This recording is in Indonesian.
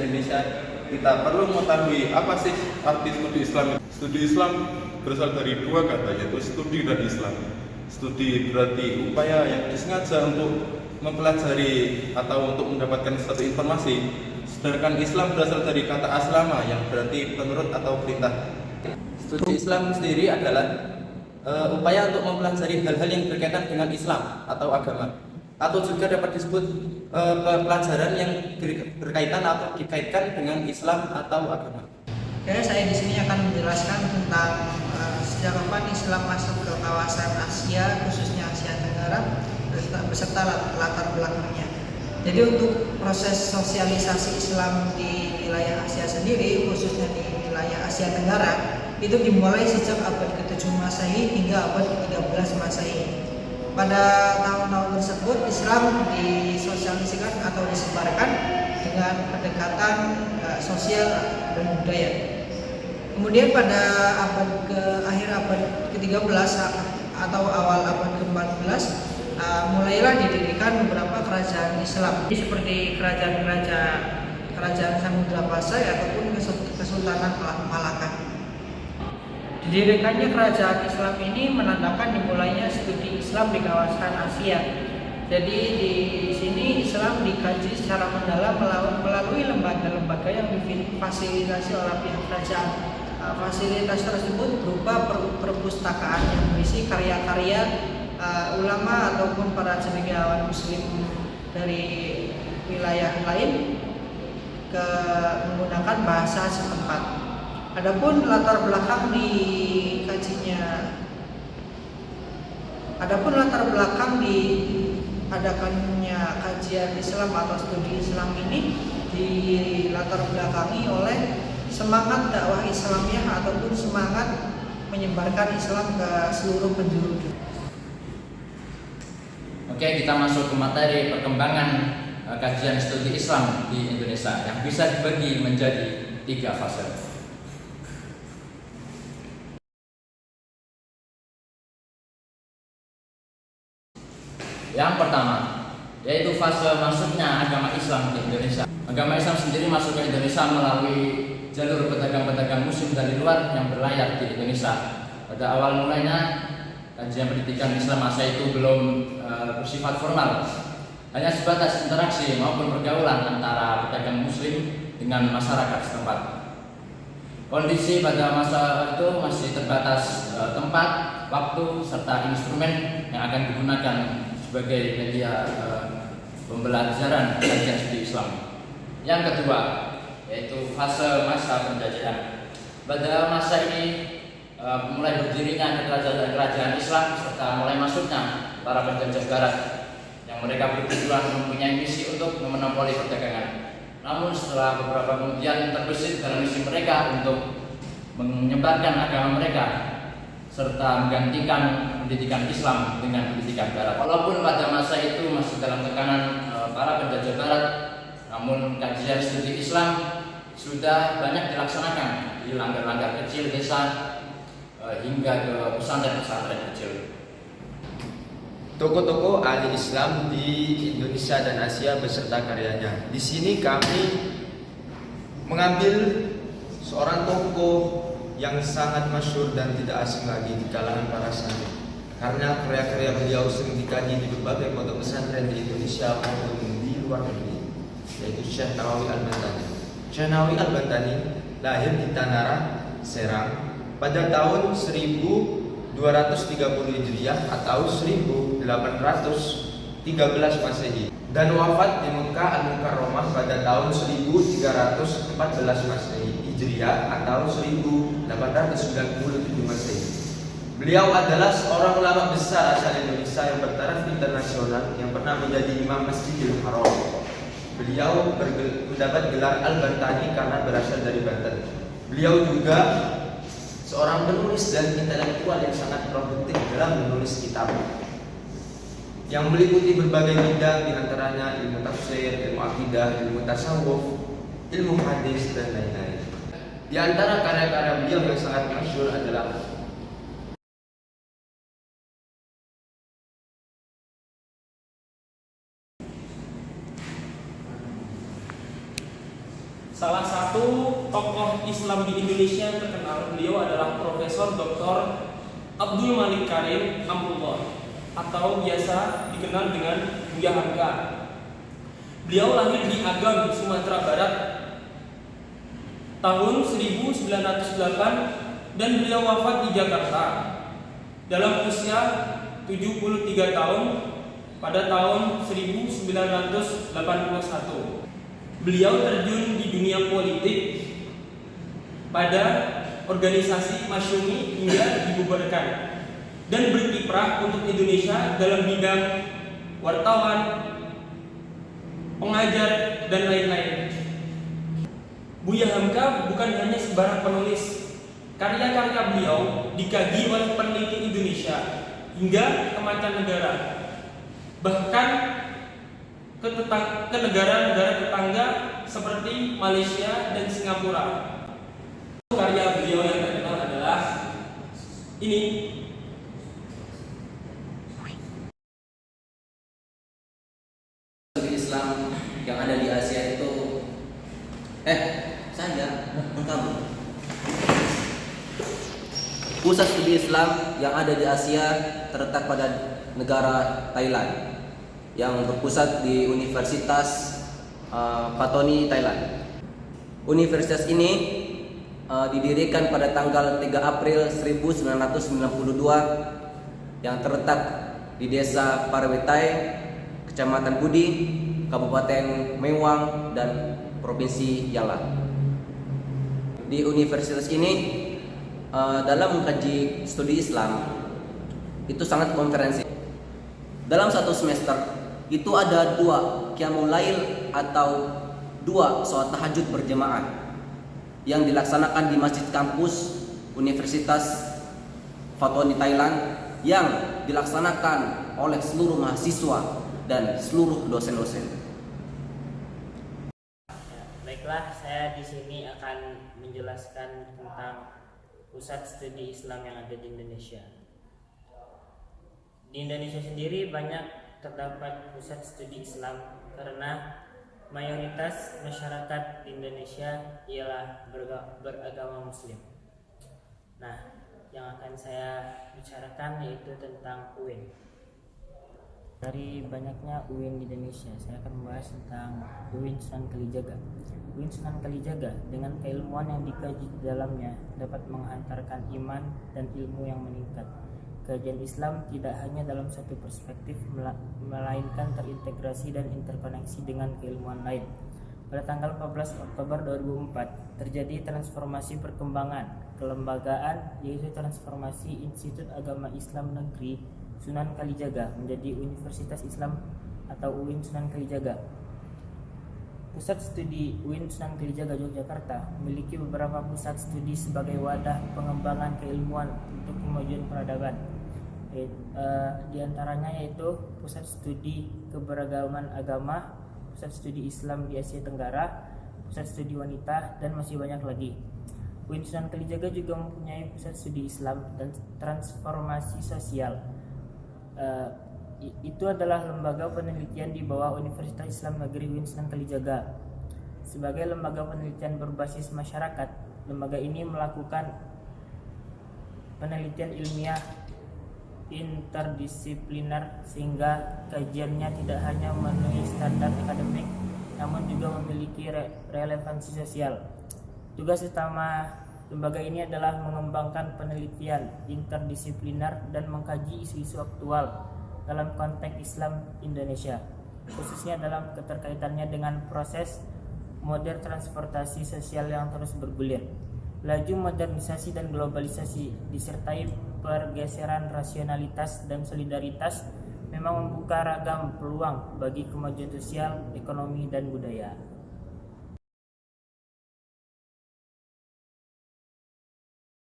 Indonesia, kita perlu mengetahui apa sih arti studi Islam. Studi Islam berasal dari dua kata, yaitu studi dan Islam. Studi berarti upaya yang disengaja untuk mempelajari atau untuk mendapatkan suatu informasi, sedangkan Islam berasal dari kata aslama yang berarti penurut atau perintah. Studi Islam sendiri adalah upaya untuk mempelajari hal-hal yang berkaitan dengan Islam atau agama, atau juga dapat disebut pelajaran yang berkaitan atau dikaitkan dengan Islam atau agama. Oke, saya di sini akan menjelaskan tentang sejak kapan Islam masuk ke kawasan Asia, khususnya Asia Tenggara, beserta latar belakangnya. Jadi untuk proses sosialisasi Islam di wilayah Asia sendiri, khususnya di wilayah Asia Tenggara, itu dimulai sejak abad ke-7 Masehi hingga abad ke-13 Masehi. Pada tahun-tahun tersebut Islam disosialisasikan atau disebarkan dengan pendekatan sosial dan budaya. Kemudian pada akhir abad ke-13 atau awal abad ke-14 mulailah didirikan beberapa kerajaan Islam, seperti kerajaan Samudra Pasai ataupun Kesultanan Malaka. Didirikannya kerajaan Islam ini menandakan dimulainya studi Islam di kawasan Asia. Jadi di sini Islam dikaji secara mendalam melalui lembaga-lembaga yang difasilitasi oleh pihak kerajaan. Fasilitas tersebut berupa perpustakaan yang berisi karya-karya ulama ataupun para cendekiawan Muslim dari wilayah lain menggunakan bahasa setempat. Adapun latar belakang diadakannya kajian Islam atau studi Islam ini dilatar belakangi oleh semangat dakwah Islamiyah ataupun semangat menyebarkan Islam ke seluruh penjuru dunia. Oke, kita masuk ke materi perkembangan kajian studi Islam di Indonesia yang bisa dibagi menjadi 3 fase. Yang pertama, yaitu fase masuknya agama Islam di Indonesia. Agama Islam sendiri masuk ke Indonesia melalui jalur pedagang-pedagang muslim dari luar yang berlayar di Indonesia. Pada awal mulanya, kajian pendidikan Islam masa itu belum bersifat formal, hanya sebatas interaksi maupun pergaulan antara pedagang muslim dengan masyarakat setempat. Kondisi pada masa itu masih terbatas tempat, waktu, serta instrumen yang akan digunakan sebagai media pembelajaran kajian studi Islam. Yang kedua, yaitu fase masa penjajahan. Pada masa ini mulai berdirinya kerajaan Islam serta mulai masuknya para penjajah Barat yang mereka bertujuan mempunyai misi untuk memonopoli perdagangan. Namun setelah beberapa kemudian terbesit dalam misi mereka untuk menyebarkan agama mereka serta menggantikan pendidikan Islam dengan pendidikan Barat. Walaupun pada masa itu masih dalam tekanan para penjajah Barat, namun kajian studi Islam sudah banyak dilaksanakan di langgar-langgar kecil desa hingga ke pesantren-pesantren kecil. Tokoh-tokoh ahli Islam di Indonesia dan Asia beserta karyanya. Di sini kami mengambil seorang tokoh yang sangat masyhur dan tidak asing lagi di kalangan para santri, karena karya-karya beliau sering dikaji di berbagai pondok pesantren di Indonesia maupun di luar negeri, yaitu Syekh Nawawi Al-Bantani. Syekh Nawawi Al-Bantani lahir di Tanara, Serang pada tahun 1230 Hijriah atau 1813 Masehi dan wafat di Mekah Al-Mukarramah pada tahun 1314 Masehi Hijriah atau 1897 Masehi. Beliau adalah seorang ulama besar asal Indonesia yang bertaraf internasional yang pernah menjadi imam Masjidil Haram. Beliau mendapat gelar Al-Bantani karena berasal dari Banten. Beliau juga seorang penulis dan intelektual yang sangat produktif dalam menulis kitab yang meliputi berbagai bidang, diantaranya ilmu tafsir, ilmu akidah, ilmu tasawuf, ilmu hadis, dan lain-lain. Di antara karya-karya beliau yang sangat masyhur adalah Salah satu tokoh Islam di Indonesia yang terkenal, beliau adalah Profesor Dr. Abdul Malik Karim Amrullah atau biasa dikenal dengan Buya Hamka. Beliau lahir di Agam, Sumatera Barat tahun 1908 dan beliau wafat di Jakarta dalam usia 73 tahun pada tahun 1981. Beliau terjun di dunia politik pada organisasi Masyumi hingga dibubarkan dan berkiprah untuk Indonesia dalam bidang wartawan, pengajar, dan lain-lain. Buya Hamka bukan hanya sebarang penulis. Karya-karya beliau dikaji oleh peneliti Indonesia hingga ke mancanegara, bahkan ke negara-negara tetangga seperti Malaysia dan Singapura. Karya beliau yang terkenal adalah ini. Studi Islam yang ada di Asia itu kamu. Pusat studi Islam yang ada di Asia terletak pada negara Thailand yang berpusat di Universitas Pattani, Thailand. Universitas ini didirikan pada tanggal 3 April 1992 yang terletak di Desa Parwetai, Kecamatan Budi, Kabupaten Mewang, dan Provinsi Yala. Di universitas ini dalam mengkaji studi Islam itu sangat komprehensif. Dalam satu semester itu ada 2 qiyamul lail atau 2 sholat tahajud berjamaah yang dilaksanakan di masjid kampus Universitas Pattani Thailand yang dilaksanakan oleh seluruh mahasiswa dan seluruh dosen-dosen. Baiklah, saya di sini akan menjelaskan tentang pusat studi Islam yang ada di Indonesia. Di Indonesia sendiri banyak terdapat pusat studi Islam karena mayoritas masyarakat di Indonesia ialah beragama Muslim. Nah, yang akan saya bicarakan yaitu tentang UIN. Dari banyaknya UIN di Indonesia, saya akan membahas tentang UIN Sunan Kalijaga. UIN Sunan Kalijaga dengan keilmuan yang dikaji di dalamnya dapat menghantarkan iman dan ilmu yang meningkat. Kajian Islam tidak hanya dalam satu perspektif, melainkan terintegrasi dan interkoneksi dengan keilmuan lain. Pada tanggal 14 Oktober 2004 terjadi transformasi perkembangan kelembagaan, yaitu transformasi Institut Agama Islam Negeri Sunan Kalijaga menjadi Universitas Islam atau UIN Sunan Kalijaga. Pusat studi UIN Sunan Kalijaga Yogyakarta memiliki beberapa pusat studi sebagai wadah pengembangan keilmuan untuk kemajuan peradaban. Di antaranya yaitu Pusat Studi Keberagaman Agama, Pusat Studi Islam di Asia Tenggara, Pusat Studi Wanita, dan masih banyak lagi. UIN Sunan Kalijaga juga mempunyai Pusat Studi Islam dan Transformasi Sosial. Itu adalah lembaga penelitian di bawah Universitas Islam Negeri UIN Sunan Kalijaga. Sebagai lembaga penelitian berbasis masyarakat, lembaga ini melakukan penelitian ilmiah interdisipliner sehingga kajiannya tidak hanya memenuhi standar akademik namun juga memiliki relevansi sosial. Tugas utama lembaga ini adalah mengembangkan penelitian interdisipliner dan mengkaji isu-isu aktual dalam konteks Islam Indonesia, khususnya dalam keterkaitannya dengan proses modern transportasi sosial yang terus bergulir. Laju modernisasi dan globalisasi disertai pergeseran rasionalitas dan solidaritas memang membuka ragam peluang bagi kemajuan sosial, ekonomi, dan budaya.